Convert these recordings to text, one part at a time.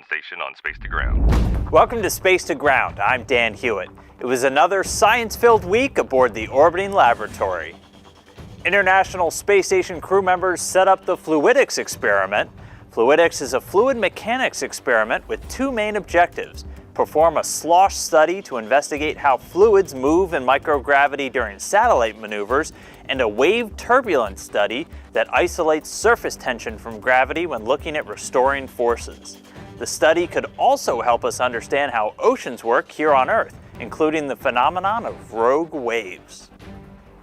station on Space to Ground. Welcome to Space to Ground. I'm Dan Hewitt. It was another science-filled week aboard the orbiting laboratory. International Space Station crew members set up the Fluidics experiment. Fluidics is a fluid mechanics experiment with two main objectives: perform a slosh study to investigate how fluids move in microgravity during satellite maneuvers, and a wave turbulence study that isolates surface tension from gravity when looking at restoring forces. The study could also help us understand how oceans work here on Earth, including the phenomenon of rogue waves.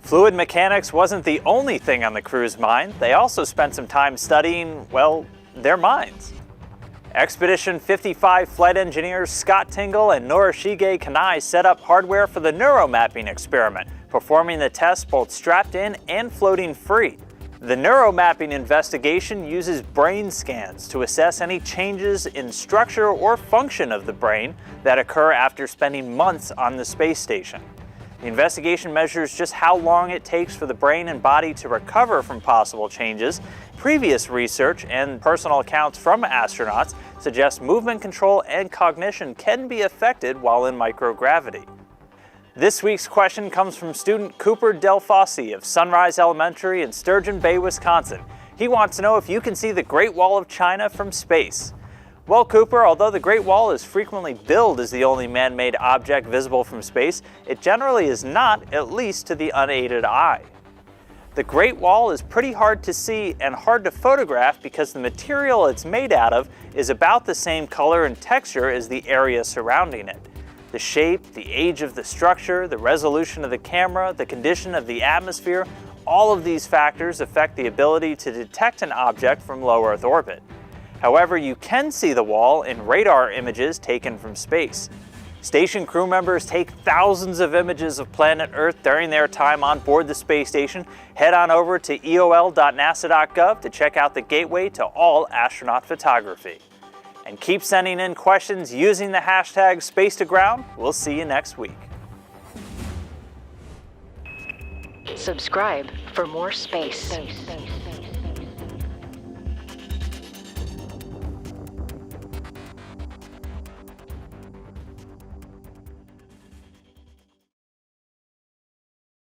Fluid mechanics wasn't the only thing on the crew's mind. They also spent some time studying, well, their minds. Expedition 55 flight engineers Scott Tingle and Norishige Kanai set up hardware for the Neuromapping experiment, performing the tests both strapped in and floating free. The Neuromapping investigation uses brain scans to assess any changes in structure or function of the brain that occur after spending months on the space station. The investigation measures just how long it takes for the brain and body to recover from possible changes. Previous research and personal accounts from astronauts suggest movement control and cognition can be affected while in microgravity. This week's question comes from student Cooper Del Fosse of Sunrise Elementary in Sturgeon Bay, Wisconsin. He wants to know if you can see the Great Wall of China from space. Well, Cooper, although the Great Wall is frequently billed as the only man-made object visible from space, it generally is not, at least to the unaided eye. The Great Wall is pretty hard to see and hard to photograph because the material it's made out of is about the same color and texture as the area surrounding it. The shape, the age of the structure, the resolution of the camera, the condition of the atmosphere, all of these factors affect the ability to detect an object from low Earth orbit. However, you can see the wall in radar images taken from space. Station crew members take thousands of images of planet Earth during their time on board the space station. Head on over to eol.nasa.gov to check out the gateway to all astronaut photography. And keep sending in questions using the hashtag #SpaceToGround. We'll see you next week. Subscribe for more space.